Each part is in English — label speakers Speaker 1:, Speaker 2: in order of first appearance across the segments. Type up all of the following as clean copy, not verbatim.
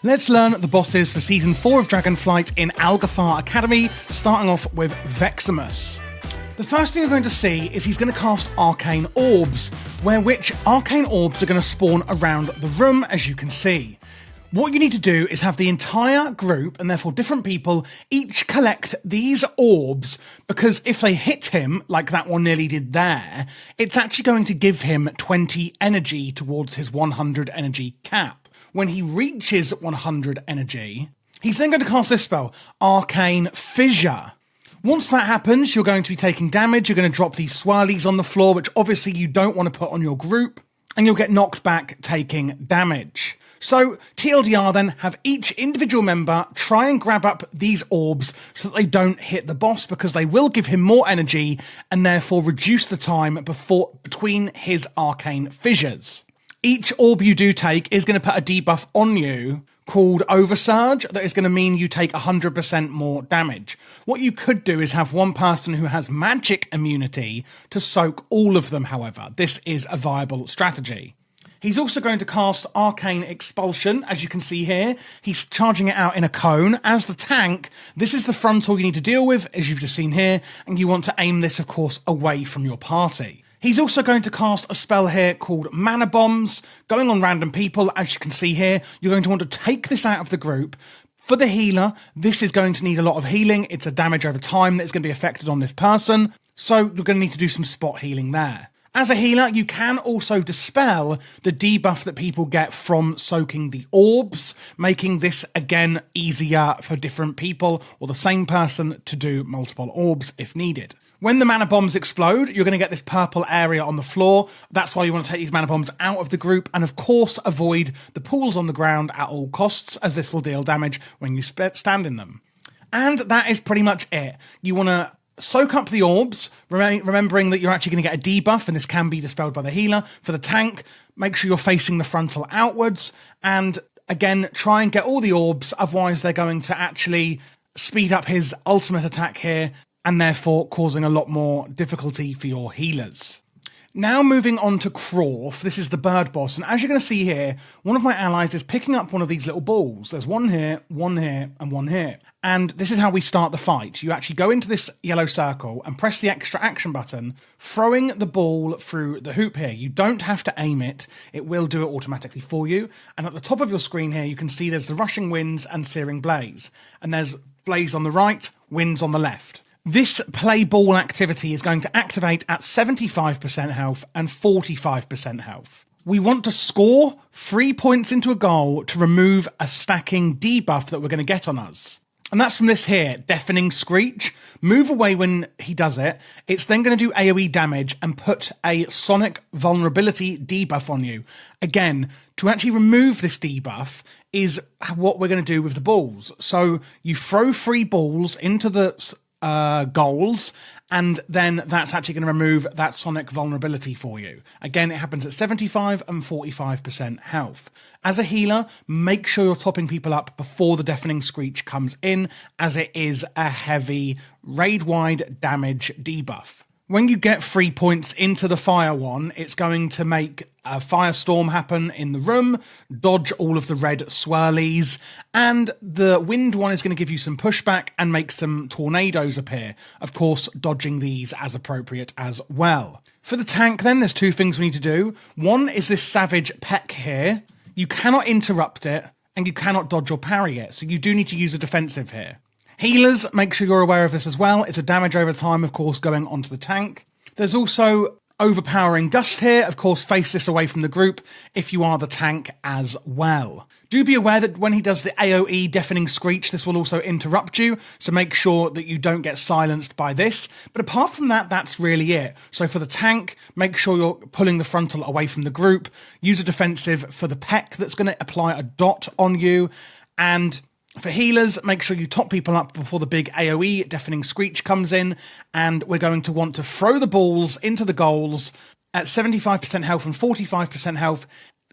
Speaker 1: Let's learn the bosses for Season 4 of Dragonflight in Algeth'ar Academy, starting off with Vexamus. The first thing we're going to see is he's going to cast Arcane Orbs, which Arcane Orbs are going to spawn around the room, as you can see. What you need to do is have the entire group, and therefore different people, each collect these orbs, because if they hit him, like that one nearly did there, it's actually going to give him 20 energy towards his 100 energy cap. When he reaches 100 energy, he's then going to cast this spell, Arcane Fissure. Once that happens, you're going to be taking damage, you're going to drop these swirlies on the floor, which obviously you don't want to put on your group, and you'll get knocked back taking damage. So, TLDR then, have each individual member try and grab up these orbs so that they don't hit the boss, because they will give him more energy and therefore reduce the time between his arcane fissures. Each orb you do take is going to put a debuff on you called Oversurge that is going to mean you take 100% more damage. What you could do is have one person who has magic immunity to soak all of them, however. This is a viable strategy. He's also going to cast Arcane Expulsion, as you can see here. He's charging it out in a cone. As the tank, this is the frontal you need to deal with, as you've just seen here, and you want to aim this, of course, away from your party. He's also going to cast a spell here called Mana Bombs, going on random people, as you can see here. You're going to want to take this out of the group. For the healer, this is going to need a lot of healing. It's a damage over time that's going to be affected on this person, so you're going to need to do some spot healing there. As a healer, you can also dispel the debuff that people get from soaking the orbs, making this, again, easier for different people or the same person to do multiple orbs if needed. When the mana bombs explode, you're going to get this purple area on the floor. That's why you want to take these mana bombs out of the group and, of course, avoid the pools on the ground at all costs, as this will deal damage when you stand in them. And that is pretty much it. You want to soak up the orbs, remembering that you're actually going to get a debuff, and this can be dispelled by the healer. For the tank, make sure you're facing the frontal outwards, and again, try and get all the orbs, otherwise they're going to actually speed up his ultimate attack here, and therefore causing a lot more difficulty for your healers. Now moving on to Crawth, this is the bird boss, and as you're going to see here, one of my allies is picking up one of these little balls. There's one here, and one here. And this is how we start the fight. You actually go into this yellow circle and press the extra action button, throwing the ball through the hoop here. You don't have to aim it. It will do it automatically for you. And at the top of your screen here, you can see there's the rushing winds and searing blaze. And there's blaze on the right, winds on the left. This play ball activity is going to activate at 75% health and 45% health. We want to score 3 points into a goal to remove a stacking debuff that we're going to get on us. And that's from this here, Deafening Screech. Move away when he does it. It's then going to do AoE damage and put a sonic vulnerability debuff on you. Again, to actually remove this debuff is what we're going to do with the balls. So you throw 3 balls into the goals, and then that's actually going to remove that sonic vulnerability for you. Again, it happens at 75 and 45% health. As a healer, make sure you're topping people up before the Deafening Screech comes in, as it is a heavy raid-wide damage debuff. When you get 3 points into the fire one, it's going to make a firestorm happen in the room, dodge all of the red swirlies, and the wind one is going to give you some pushback and make some tornadoes appear. Of course, dodging these as appropriate as well. For the tank then, there's 2 things we need to do. One is this savage peck here. You cannot interrupt it, and you cannot dodge or parry it, so you do need to use a defensive here. Healers, make sure you're aware of this as well. It's a damage over time, of course, going onto the tank. There's also Overpowering Gust here. Of course, face this away from the group if you are the tank as well. Do be aware that when he does the AoE Deafening Screech, this will also interrupt you, so make sure that you don't get silenced by this. But apart from that, that's really it. So for the tank, make sure you're pulling the frontal away from the group. Use a defensive for the peck that's going to apply a dot on you, and for healers, make sure you top people up before the big AoE Deafening Screech comes in, and we're going to want to throw the balls into the goals at 75% health and 45% health.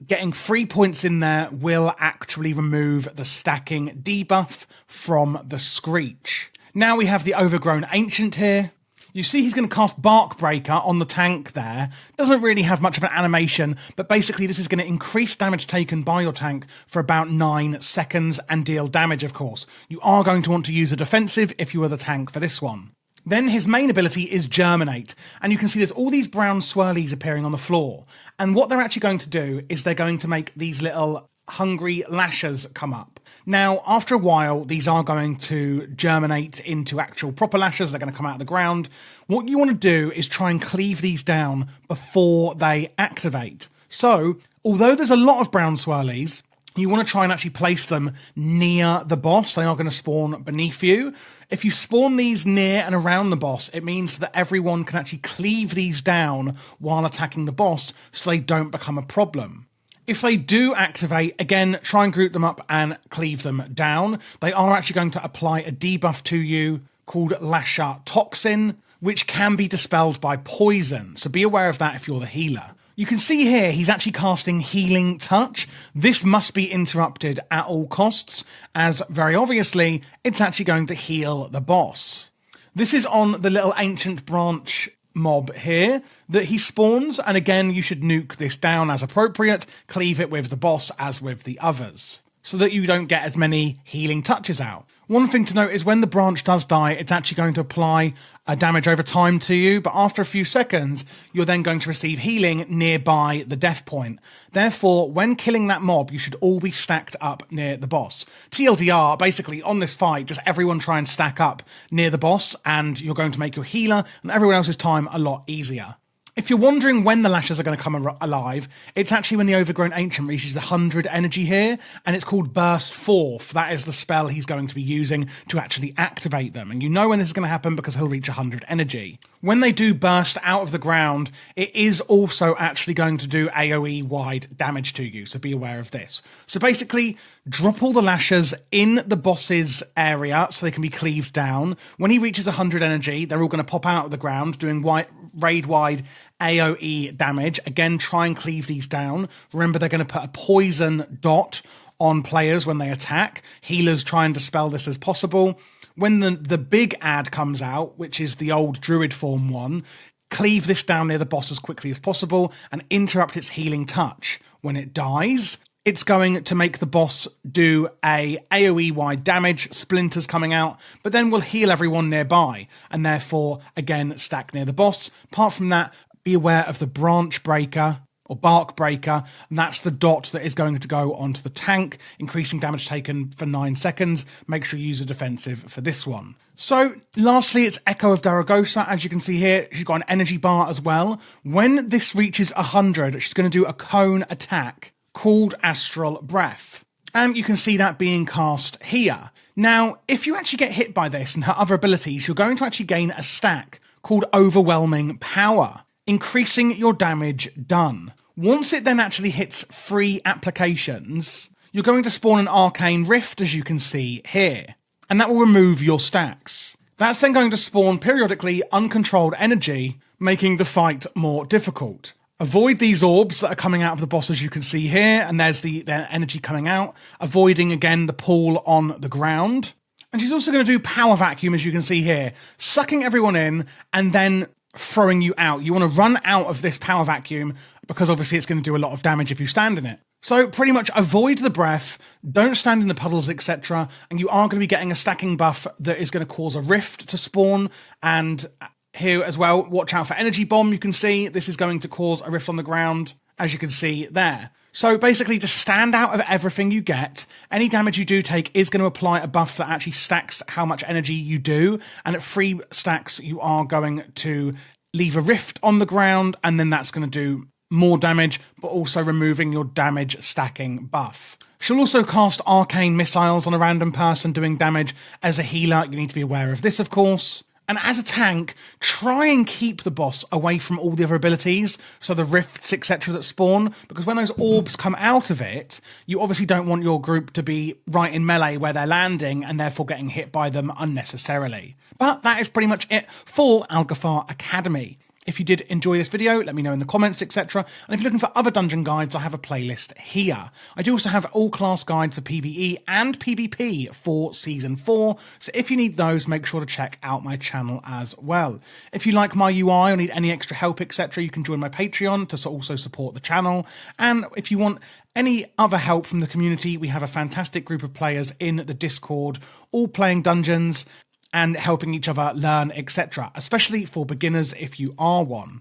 Speaker 1: Getting 3 points in there will actually remove the stacking debuff from the Screech. Now we have the Overgrown Ancient here. You see he's going to cast Bark Breaker on the tank there. Doesn't really have much of an animation, but basically this is going to increase damage taken by your tank for about 9 seconds and deal damage, of course. You are going to want to use a defensive if you are the tank for this one. Then his main ability is Germinate, and you can see there's all these brown swirlies appearing on the floor. And what they're actually going to do is they're going to make these little hungry lashers come up. Now, after a while, these are going to germinate into actual proper lashers. They're going to come out of the ground. What you want to do is try and cleave these down before they activate. So, although there's a lot of brown swirlies, you want to try and actually place them near the boss. They are going to spawn beneath you. If you spawn these near and around the boss, it means that everyone can actually cleave these down while attacking the boss so they don't become a problem. If they do activate, again, try and group them up and cleave them down. They are actually going to apply a debuff to you called Lasher Toxin, which can be dispelled by poison. So be aware of that if you're the healer. You can see here he's actually casting Healing Touch. This must be interrupted at all costs, as very obviously it's actually going to heal the boss. This is on the little ancient branch mob here that he spawns, and again you should nuke this down as appropriate, cleave it with the boss as with the others, so that you don't get as many healing touches out. One thing to note is when the branch does die, it's actually going to apply a damage over time to you, but after a few seconds, you're then going to receive healing nearby the death point. Therefore, when killing that mob, you should all be stacked up near the boss. TLDR, basically, on this fight, just everyone try and stack up near the boss, and you're going to make your healer and everyone else's time a lot easier. If you're wondering when the lashers are going to come alive, it's actually when the Overgrown Ancient reaches the 100 energy here, and it's called Burst Forth. That is the spell he's going to be using to actually activate them. And you know when this is going to happen because he'll reach 100 energy. When they do burst out of the ground, it is also actually going to do AoE-wide damage to you, so be aware of this. So basically, drop all the lashers in the boss's area so they can be cleaved down. When he reaches 100 energy, they're all going to pop out of the ground, doing raid-wide AoE damage. Again, try and cleave these down. Remember, they're going to put a poison dot on players when they attack. Healers try and dispel this as possible. When the big ad comes out, which is the old druid form one, cleave this down near the boss as quickly as possible and interrupt its healing touch. When it dies, it's going to make the boss do a AoE-wide damage, splinters coming out, but then will heal everyone nearby, and therefore, again, stack near the boss. Apart from that, be aware of the branch breaker, or bark breaker, and that's the dot that is going to go onto the tank, increasing damage taken for 9 seconds. Make sure you use a defensive for this one. So, lastly, it's Echo of Doragosa. As you can see here, she's got an energy bar as well. When this reaches 100, she's going to do a cone attack called Astral Breath. And you can see that being cast here. Now, if you actually get hit by this and her other abilities, you're going to actually gain a stack called Overwhelming Power, increasing your damage done. Once it then actually hits 3 applications, you're going to spawn an Arcane Rift, as you can see here, and that will remove your stacks. That's then going to spawn periodically uncontrolled energy, making the fight more difficult. Avoid these orbs that are coming out of the boss, as you can see here, and there's their energy coming out, avoiding again the pool on the ground. And she's also going to do Power Vacuum, as you can see here, sucking everyone in and then throwing you out. You want to run out of this Power Vacuum because obviously it's going to do a lot of damage if you stand in it. So pretty much avoid the breath, don't stand in the puddles, etc. And you are going to be getting a stacking buff that is going to cause a rift to spawn. And here as well, watch out for Energy Bomb. You can see this is going to cause a rift on the ground, as you can see there. So basically, to stand out of everything you get, any damage you do take is going to apply a buff that actually stacks how much energy you do. And at 3 stacks, you are going to leave a rift on the ground, and then that's going to do more damage, but also removing your damage stacking buff. She'll also cast arcane missiles on a random person doing damage. As a healer, you need to be aware of this, of course. And as a tank, try and keep the boss away from all the other abilities, so the rifts, etc. that spawn, because when those orbs come out of it, you obviously don't want your group to be right in melee where they're landing and therefore getting hit by them unnecessarily. But that is pretty much it for Algeth'ar Academy. If you did enjoy this video, let me know in the comments, etc. And if you're looking for other dungeon guides, I have a playlist here. I do also have all class guides for PvE and PvP for Season 4, so if you need those, make sure to check out my channel as well. If you like my UI or need any extra help, etc., you can join my Patreon to also support the channel. And if you want any other help from the community, we have a fantastic group of players in the Discord, all playing dungeons and helping each other learn, etc., especially for beginners if you are one.